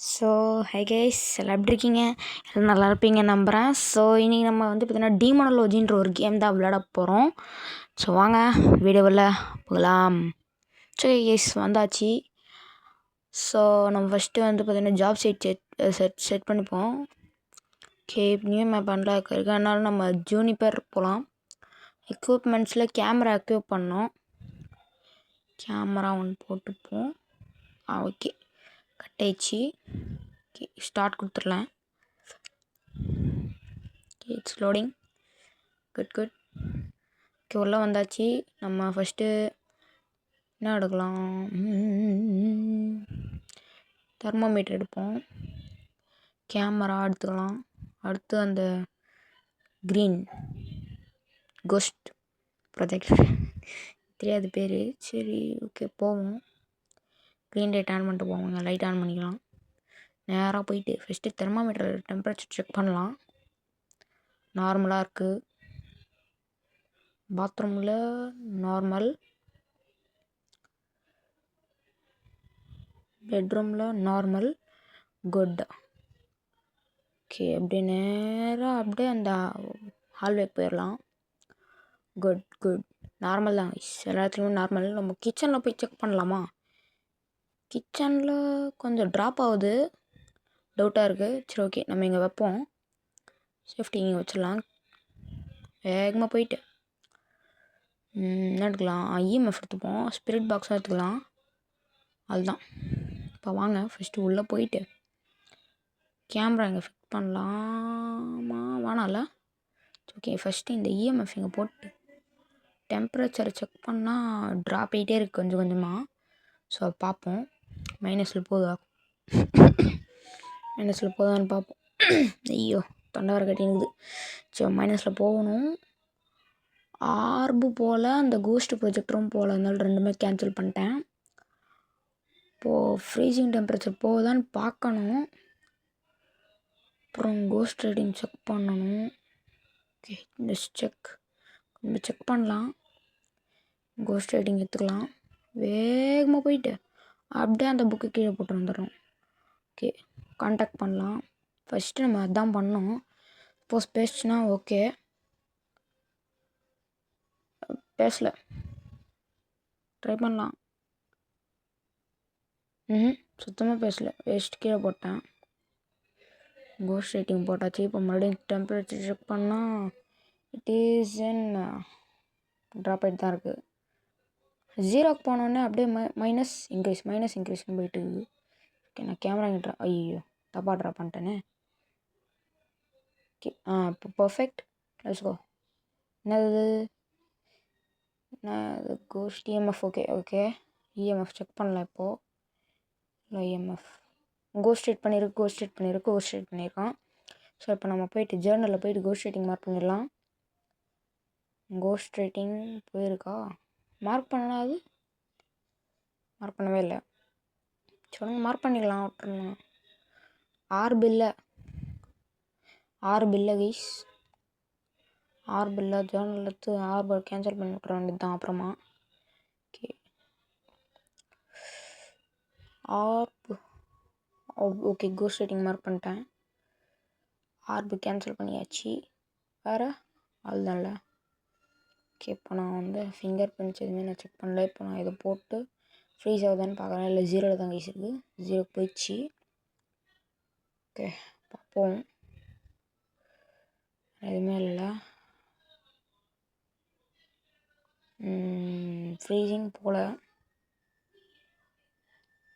So hi guys எல்லாம் எப்படி இருக்கீங்க? எல்லாம் நல்லா இருப்பீங்க நம்புகிறேன். ஸோ இன்றைக்கி நம்ம வந்து பார்த்திங்கன்னா டீமானாலஜின்ற ஒரு கேம் தான் விளையாட போகிறோம். ஸோ வாங்க வீடியோவில் போகலாம். சரி கைஸ் வந்தாச்சு. ஸோ நம்ம ஃபஸ்ட்டு வந்து பார்த்திங்கன்னா ஜாப் செட் பண்ணிப்போம். ஓகே நியூ மேப் அன்லாக் இருக்குது. அதனால நம்ம ஜூனிப்பர் போகலாம். எக்யூப்மெண்ட்ஸில் கேமரா எக்யூப் பண்ணோம். கேமரா ஒன்று போட்டுப்போம். ஓகே கட்டாயிடுச்சு. ஓகே ஸ்டார்ட் கொடுத்துடலாம். Okay it's loading. Good okay உள்ளே வந்தாச்சு. நம்ம ஃபஸ்ட்டு என்ன எடுக்கலாம்? தெர்மோமீட்டர் எடுப்போம். கேமரா எடுத்துக்கலாம். அடுத்து அந்த க்ரீன் கோஸ்ட் ப்ரொஜெக்டர் தெரியாது பேர். சரி ஓகே போவோம். க்ரீன் லைட் ஆன் பண்ணிட்டு போவோங்க. லைட் ஆன் பண்ணிக்கலாம். நேராக போயிட்டு ஃபஸ்ட்டு தெர்மாமீட்டர் டெம்பரேச்சர் செக் பண்ணலாம். நார்மலாக இருக்குது. பாத்ரூமில் நார்மல், பெட்ரூமில் நார்மல், குட். ஓகே அப்படியே நேராக அப்படியே அந்த ஹால்வேக்கு போயிடலாம். குட் நார்மல் தான் எல்லா இடத்துலையுமே நார்மல். நம்ம கிச்சனில் போய் செக் பண்ணலாமா? கிச்சனில் கொஞ்சம் ட்ராப் ஆகுது, டவுட்டாக இருக்குது. சரி ஓகே நம்ம இங்கே வைப்போம். சேஃப்டி இங்கே வச்சிடலாம். வேகமாக போயிட்டு என்ன எடுக்கலாம்? இஎம்எஃப் எடுத்துப்போம். ஸ்பிரிட் பாக்ஸும் எடுத்துக்கலாம். அதுதான். இப்போ வாங்க ஃபஸ்ட்டு உள்ளே போயிட்டு கேமரா இங்கே ஃபிக்ஸ் பண்ணலாமா வேணாம்ல? ஓகே ஃபஸ்ட்டு இந்த இஎம்எஃப் இங்கே போட்டு டெம்பரேச்சரை செக் பண்ணால் ட்ராப் ஆகிட்டே இருக்குது கொஞ்சம் கொஞ்சமாக. ஸோ பார்ப்போம் மைனஸில் போதான்னு பார்ப்போம். ஐயோ தொண்டை வர கட்டினுக்குது. ஸோ மைனஸில் போகணும். ஆர்பு போல் அந்த கோஸ்ட் ப்ரொஜெக்டரும் போல், அதனால ரெண்டுமே கேன்சல் பண்ணிட்டேன். இப்போது ஃப்ரீசிங் டெம்பரேச்சர் போகுதான்னு பார்க்கணும். அப்புறம் கோஸ்ட் ரீடிங் செக் பண்ணணும். ஓகே கொஞ்சம் செக் பண்ணலாம். கோஸ்ட் ரீடிங் எடுத்துக்கலாம். வேகமாக போயிட்டு அப்படியே அந்த புக்கு கீழே போட்டு வந்துடும். ஓகே கான்டாக்ட் பண்ணலாம். ஃபஸ்ட்டு நம்ம அதான் பண்ணோம். சப்போஸ் பேசுச்சுன்னா ஓகே. பேசல, ட்ரை பண்ணலாம். சுத்தமாக பேசல. வேஸ்ட் கீழே போட்டேன். கோஸ்ட் ரேட்டிங் போட்டாச்சு. இப்போ மறுபடியும் டெம்பரேச்சர் செக் பண்ணால் இட் இஸ் இன் ட்ராப் ஆகிட்டு தான் இருக்குது. ஜீரோக்கு போனோடனே அப்படியே மைனஸ் இன்க்ரீஸ்னு போயிட்டு இருக்குது. ஓகே நான் கேமரா இங்கே ஐயோ தப்பாக ட்ரா பண்ணிட்டேனே. ஓகே இப்போ பர்ஃபெக்ட். Let's go. என்னது ghost EMF. Okay EMF check பண்ணலாம். இப்போது இல்லை இஎம்எஃப் கோஸ்ட் ரேட் பண்ணியிருக்கான். ஸோ இப்போ நம்ம போயிட்டு ஜேர்னலில் போயிட்டு கோஸ்ட் ரேட்டிங் மார்க் பண்ணிடலாம். கோஸ்ட் ரேட்டிங் போயிருக்கா? மார்க் பண்ணாது, மார்க் பண்ணவே இல்லை. சொல்லுங்க மார்க் பண்ணிக்கலாம். விட்டுருங்க. ஆறு பில்லை கைஸ். ஜேர்னல் எடுத்து ஆர்பை கேன்சல் பண்ணி விட்ற வேண்டியது தான் அப்புறமா. Okay okay ghost rating mark பண்ணிட்டேன். ஆர்பு கேன்சல் பண்ணியாச்சு. வேறு அதுதான்ல. ஓகே இப்போ நான் வந்து ஃபிங்கர் பிரிண்ட்ஸ் எதுவுமே நான் செக் பண்ணல. இப்போ நான் இதை போட்டு ஃப்ரீஸ் ஆகுதான்னு பார்க்குறேன். இல்லை ஜீரோவில் தான் கைஸ் இருக்குது. ஜீரோ போயிடுச்சு. ஓகே பார்ப்போம். எதுவுமே இல்லை. ஃப்ரீசிங் போல்.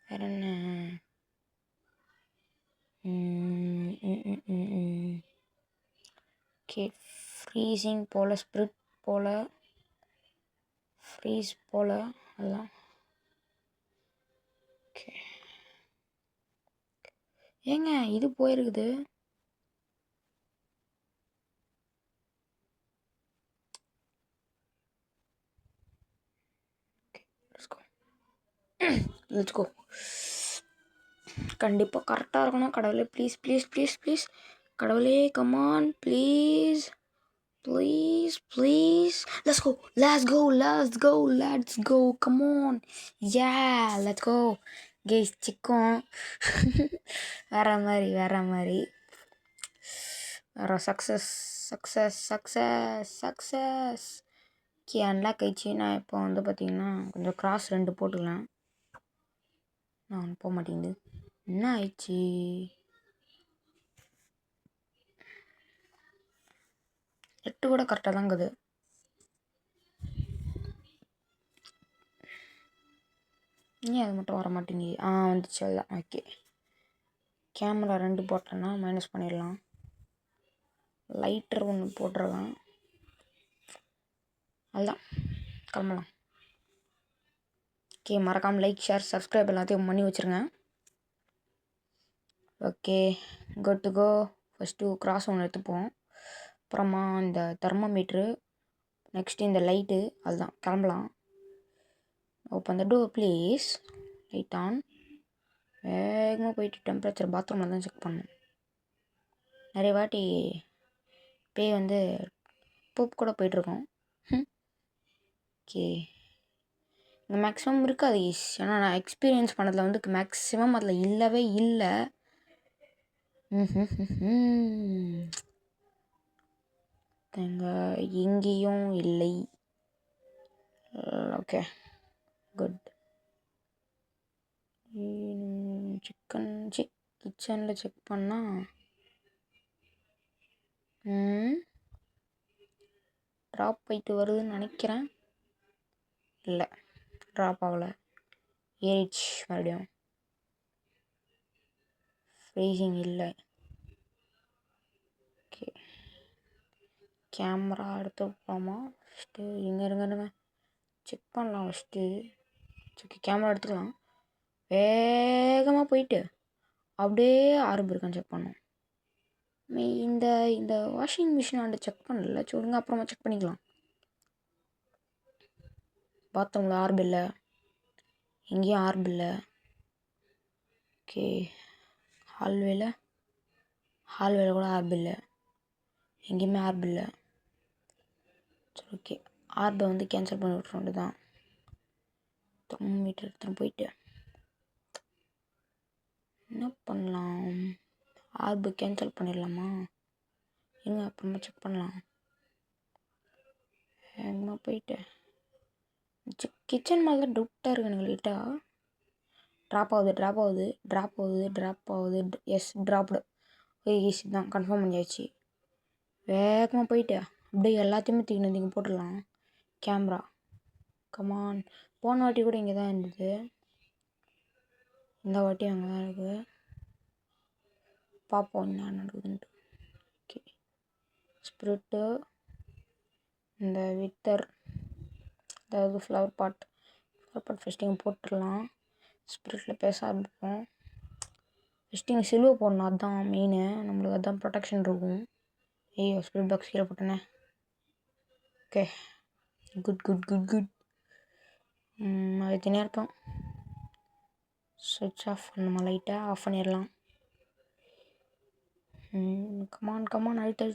வேறு என்ன? ஓகே ஃப்ரீசிங் போல், ஸ்பிரிட் போல், ஃப்ரீஸ் போல் அதெல்லாம். ஓகே ஏங்க இது போயிருக்குது. Let's go. கண்டிப்பாக கரெக்டாக இருக்கணும். கடவுளே ப்ளீஸ் கடவுளே come on please. Let's go come on. Yeah let's go. Case சிக்கும் வேறு மாதிரி வேறு success success success success okay unlock ஆயிடுச்சு. நான் இப்போ வந்து பார்த்திங்கன்னா கொஞ்சம் கிராஸ் 2 போட்டுக்கலாம். நான் போக மாட்டேங்குது, என்ன ஆயிடுச்சு? எட்டு கூட கரெக்டாக தான் இருக்குது. ஏன் அது மட்டும் வர மாட்டேங்குது? வந்துச்சு அதுதான். ஓகே கேமரா 2 போட்டேன்னா மைனஸ் பண்ணிடலாம். லைட்டர் 1 போட்டுடலாம். அதுதான் கிளம்பலாம். ஓகே மறக்காமல் லைக் ஷேர் சப்ஸ்கிரைப் எல்லாத்தையும் பண்ணி வச்சுருங்க. Okay good to go. First cross 1 எடுத்துப்போம். அப்புறமா இந்த தெர்மோமீட்ரு, நெக்ஸ்ட்டு இந்த லைட்டு, அதுதான் கிளம்பலாம். Open the door please. Light on. வேகமாக போயிட்டு டெம்பரேச்சர் பாத்ரூமில் தான் செக் பண்ணணும். நிறைய வாட்டி பேய் வந்து பூப் கூட போயிட்டுருக்கோம். ஓகே இங்கே மேக்ஸிமம் இருக்காது ஈஸ், ஏன்னா நான் எக்ஸ்பீரியன்ஸ் பண்ணதில் வந்து மேக்ஸிமம் அதில் இல்லவே இல்லை. எங்கேயும் இல்லை. Okay good. கிச்சனில் செக் பண்ணால் ட்ராப் போயிட்டு வருதுன்னு நினைக்கிறேன். இல்லை ட்ராப் ஆகலை, ஏறிச்சு மறுபடியும். ஃப்ரீசிங் இல்லை. ஓகே கேமரா எடுத்து போகலாமா? ஃபஸ்ட்டு இருங்க செக் பண்ணலாம். ஃபஸ்ட்டு ஓகே கேமரா எடுத்துக்கலாம். வேகமாக போயிட்டு அப்படியே ஆர்பு இருக்கான்னு செக் பண்ணோம். இந்த இந்த வாஷிங் மிஷின் ஆண்டு செக் பண்ணல, சொல்லுங்க அப்புறமா செக் பண்ணிக்கலாம். பாத்ரூமில் ஆர்பு இல்லை, எங்கேயும் ஆர்பு இல்லை. ஓகே ஹால்வேல கூட ஆர்பு இல்லை, எங்கேயுமே ஆர்பு இல்லை. சரி ஓகே ஆர்பை வந்து கேன்சல் பண்ணி விட்ற தான். மீட்டர் எடுத்துன்னு போயிட்டு என்ன பண்ணலாம்? ஆர்பு கேன்சல் பண்ணிடலாமா? இருங்க அப்புறமா செக் பண்ணலாம். வேகமாக போயிட்டு கிச்சன் மேலே தான் டவுட்டாக இருக்குது எனக்கு லைட்டாக. ட்ராப் ஆகுது. Yes dropped. ஈஸி தான், கன்ஃபார்ம் பண்ணியாச்சு. வேகமாக போயிட்டு அப்படியே எல்லாத்தையுமே தூக்கி போட்டுடலாம். Camera come on. போன வாட்டி கூட இங்கே தான் இருந்தது, இந்த வாட்டி அங்கே தான் இருக்குது. பார்ப்போம் என்ன நடக்குதுன்ட்டு. ஓகே ஸ்பிரிட்டு, இந்த வித்தர், அதாவது ஃப்ளவர் பாட் ஃபஸ்ட்டு இங்கே போட்டுடலாம். ஸ்பிரிட்டில் பேச ஆரம்பிப்போம். ஃபஸ்ட்டு இங்கே சிலுவை போடணும், அதுதான் மெயினு. நம்மளுக்கு அதுதான் ப்ரொடெக்ஷன் இருக்கும். ஐயோ ஸ்பிரிட் பாக்ஸ் கீழே போட்டேனே. Okay good. அது தனியாக இருப்போம். ஸ்விட்ச் ஆஃப் பண்ணணுமா? லைட்டை ஆஃப் பண்ணிடலாம். கமான் அழுத்து.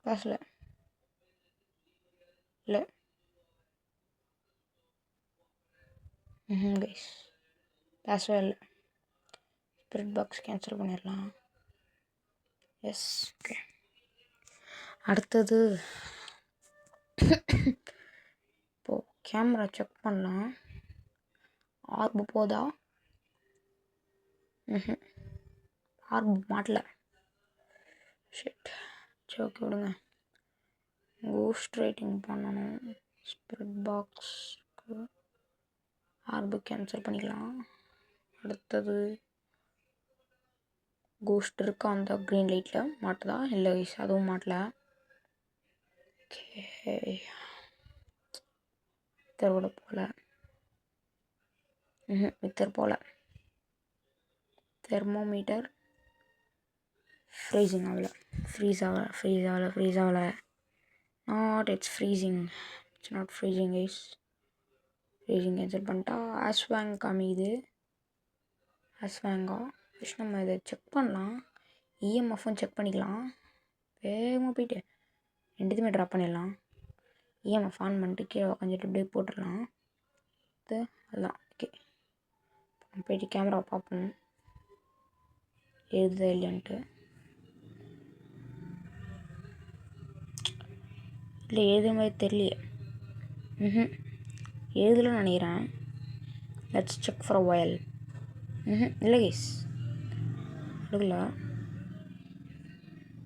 பேசல இல்லை. கைஸ் பேசவே இல்லை. ஸ்பிரிட் பாக்ஸ் கேன்சல் பண்ணிடலாம். எஸ் ஓகே அடுத்தது இப்போது கேமரா செக் பண்ணலாம். ஆர்பு போதா? ஆர்பு மாட்டல. ஷிட் சரி ஓகே விடுங்க. கோஸ்ட் ரைட்டிங் பண்ணணும். ஸ்பிரிட் பாக்ஸ்க்கு ஆர்பு கேன்சல் பண்ணிக்கலாம். அடுத்தது கோஸ்ட் இருக்கா அந்த க்ரீன் லைட்டில் மாட்டுதா? இல்லை அதுவும் மாட்டல. ஓகே வித்தர் கூட போகல. வித்தர் போகல. தெர்மோமீட்டர் ஃப்ரீஸ் ஆகலை. Not it's freezing. It's not freezing guys. Freezing cancel பண்ணிட்டா ஆஸ்வாங் காமிக்குது. ஆஸ்வாங்கா ஃபஸ்ட் நம்ம இதை செக் பண்ணலாம். இஎம்எஃப்பும் செக் பண்ணிக்கலாம். வேகமாக போயிட்டு ரெண்டுத்தையுமே ட்ராப் பண்ணிடலாம். இஎம்எஃப் ஆன் பண்ணிட்டு கீழே உட்காந்துட்டு இப்படியே போட்டுடலாம். அதுதான் ஓகே. போயிட்டு கேமராவை பார்ப்போம் எழுதுதா இல்லையான்ட்டு. இல்லை எழுதுற மாதிரி தெரியலையே. எழுதலன்னு நினைக்கிறேன். லெட்ஸ் செக் ஃபார் அ வயல். இல்லை கைஸ் எடுக்கல.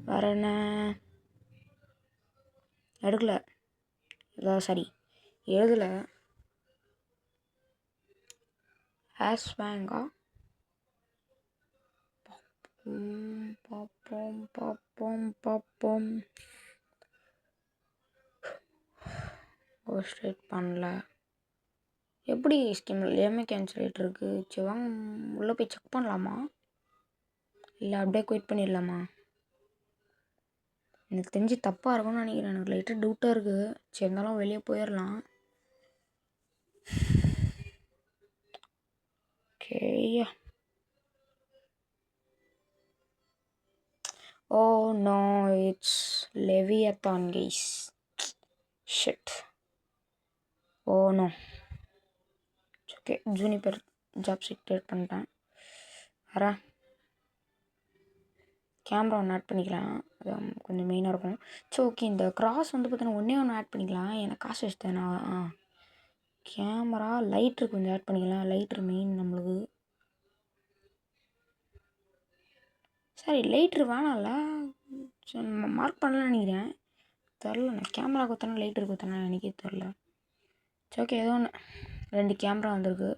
வேறு என்ன எடுக்கல. ஏதாவது சரி எழுதலை. ஆஸ்வாங்கா பார்ப்போம். ஸ்ட்ரைட் பண்ணல. எப்படி ஸ்கீம் எல்லாமே கேன்சல் ஆகிட்டு இருக்கு. சரி வாங்க உள்ளே போய் செக் பண்ணலாமா, இல்லை அப்படியே குயிட் பண்ணிடலாமா? எனக்கு தெரிஞ்சு தப்பாக இருக்கும்னு நினைக்கிறேன். எனக்கு லைட்டாக டவுட்டாக இருக்குது. சரி இருந்தாலும் வெளியே போயிடலாம். Okay. Oh no, it's Leviathan guys. Shit. Oh no. Okay Juniper job checked பண்ணிட்டேன். வேறு கேமரா ஒன்று ஆட் பண்ணிக்கலாம். அது கொஞ்சம் மெயினாக இருக்கும். சரி ஓகே. இந்த கிராஸ் வந்து பார்த்தீங்கன்னா ஒன்று ஆட் பண்ணிக்கலாம். எனக்கு காசு வச்சுட்டேன். கேமரா லைட்ரு கொஞ்சம் ஆட் பண்ணிக்கலாம். லைட்ரு மெயின் நம்மளுக்கு. சரி லைட்ரு வேணாம்ல. சரி மார்க் பண்ணலான்னு நினைக்கிறேன். தெரில. நான் கேமரா குத்தானே லைட்ரு குத்தானே எனக்கே தெரில. சரி ஓகே ஏதோ ஒன்று. 2 கேமரா வந்திருக்கு.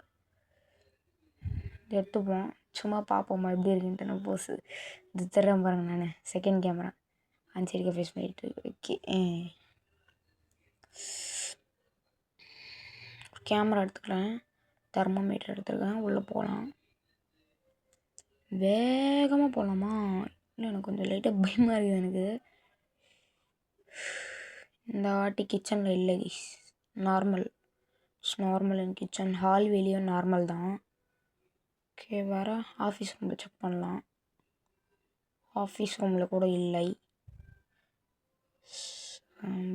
எடுத்துப்போம். சும்மா பார்ப்போம்மா எப்படி இருக்குன்ட்டு. நான் போஸு இது தர்றேன் பாருங்க. நான் செகண்ட் கேமரா அஞ்சரிக்க ஃபேஸ் பண்ணிட்டு. ஓகே கேமரா எடுத்துக்கிறேன். தெர்மோமீட்டர் எடுத்துருக்கேன். உள்ளே போகலாம். வேகமாக போகலாமா? இல்லை எனக்கு கொஞ்சம் லைட்டாக பயமாக இருக்குது எனக்கு. இந்த வாட்டி கிச்சனில் இல்லை கைஸ். நார்மல் இன் கிச்சன். ஹால் வெளியும் நார்மல் தான். ஓகே வேறு ஆஃபீஸ் ரூமில் செக் பண்ணலாம். ஆஃபீஸ் ரூமில் கூட இல்லை.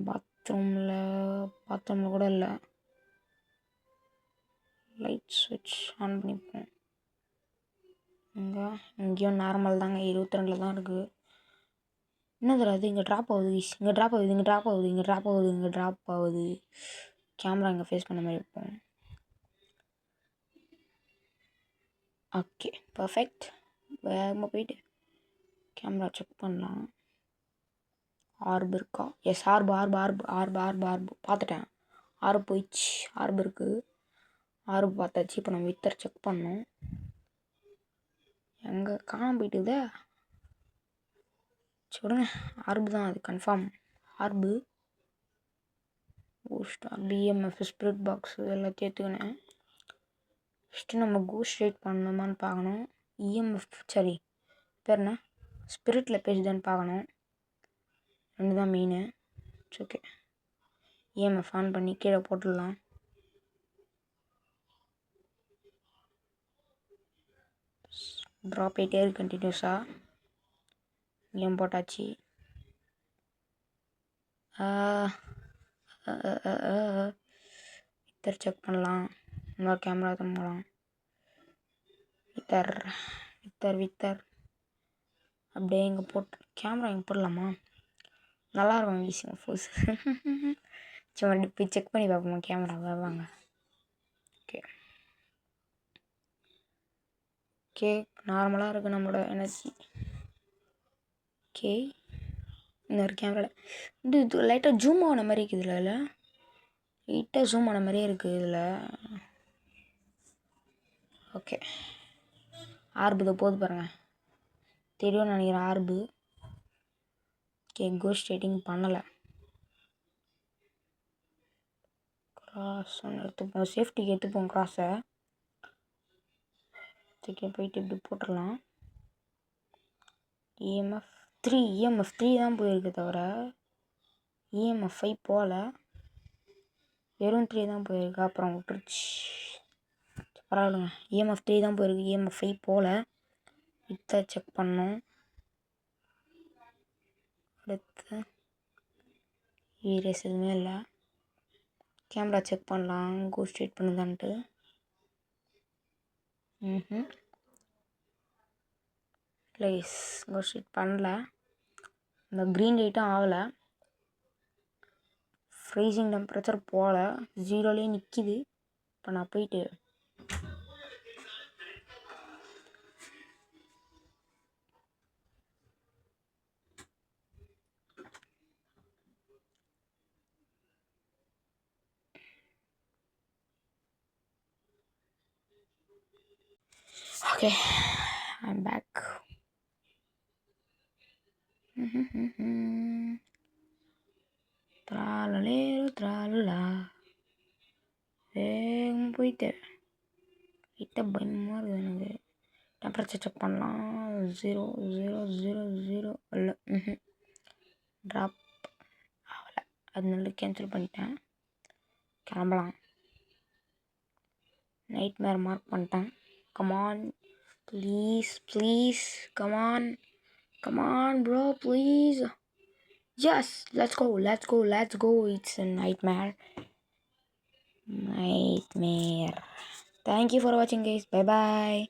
பாத்ரூமில் கூட இல்லை. லைட் ஸ்விட்ச் ஆன் பண்ணிப்போம். இங்கேயும் நார்மல் தாங்க. 22 தான் இருக்குது. என்ன தெரியாது. இங்கே ட்ராப் ஆகுது. கேமரா இங்கே ஃபேஸ் பண்ண மாதிரி இருப்போம். Okay perfect. வேகமாக போயிட்டு கேமரா செக் பண்ணலாம். ஆர்பு இருக்கா? எஸ் ஆர்பு பார்த்துட்டேன். ஆர்பு போயிடுச்சு. ஆர்பு இருக்குது. ஆர்பு பார்த்தாச்சு. இப்போ நம்ம வித்தர் செக் பண்ணோம். எங்கே காணாமல் போயிட்டுதே. சொல்லுங்க. ஆர்பு தான் அது confirm. ஆர்பு star PMF spirit box எல்லாத்தையும் எடுத்துக்கினேன். ஃபஸ்ட்டு நம்ம கோஸ்ட் ரைட் பண்ணணுமான்னு பார்க்கணும். இஎம்எஃப் சரி பேர் என்ன ஸ்பிரிட்டில் பேசுதான்னு பார்க்கணும். 2 தான் மெயினு. ஓகே இஎம்எஃப் ஆன் பண்ணி கீழே போட்டுடலாம். ட்ராப் ஆகிட்டே இருக்கு கண்டினியூஸாக. இஎம் போட்டாச்சு. வித்தர் செக் பண்ணலாம். இன்னொரு கேமரா தான் போகலாம். வித்தர் அப்படியே இங்கே போட்டு கேமரா இங்கே போடலாமா? நல்லாயிருக்கும் விஷயம் ஃபோஸ். சும்மா போய் செக் பண்ணி பார்ப்போமா கேமராவை? வாங்க. ஓகே நார்மலாக இருக்குது நம்மளோட எனர்ஜி. ஓகே இன்னொரு கேமராவில் இது லைட்டாக ஜூம் ஆன மாதிரி இருக்குது. இதில் லைட்டாக ஜூம் ஆன மாதிரியே இருக்குது இதில். ஓகே ஆர்பு இதை போது பாருங்கள். தெரியும்னு நினைக்கிறேன் ஆர்பு. ஓகே கோஸ்ட் ரைட்டிங் பண்ணலை. கிராஸ் ஒன்று எடுத்துப்போம். சேஃப்டிக்கு எடுத்துப்போம் கிராஸை. ஓகே போயிட்டு இப்படி போட்டுடலாம். இஎம்எஃப் 3 தான் போயிருக்கு தவிர இஎம்எஃப் 5 போகல. வெறும் 3 தான் போயிருக்கு. அப்புறம் விட்டுருச்சு. பரவாயில்லைங்க. இஎம்எஃப் 3 தான் போயிருக்கு. இஎம்எஃப் 5 போகல. வித்தர் செக் பண்ணோம். அடுத்து சீரியஸ் எதுவுமே இல்லை. கேமரா செக் பண்ணலாம் கோ ஸ்ட்ரேட் பண்ணுதான்ட்டு. ப்ளீஸ் கோ ஸ்ட்ரேட் பண்ணல. இந்த க்ரீன் லைட்டும் ஆகலை. ஃப்ரீசிங் டெம்பரேச்சர் போகல, 0லேயே நிற்கிது. இப்போ நான் போயிட்டு ஓகே ஐம் பேக். த்ராலா வேகம் போயிட்டு கிட்ட பயமாக இருக்குது எனக்கு. டெம்பரேச்சர் செக் பண்ணலாம். 0 இல்லை ட்ராப் ஆகலை. அதனால கேன்சல் பண்ணிட்டேன். கிளம்பலாம். நைட் மேர் மார்க் பண்ணிட்டேன். Come on please come on bro please. Yes, let's go. It's a nightmare. Thank you for watching, guys. Bye bye.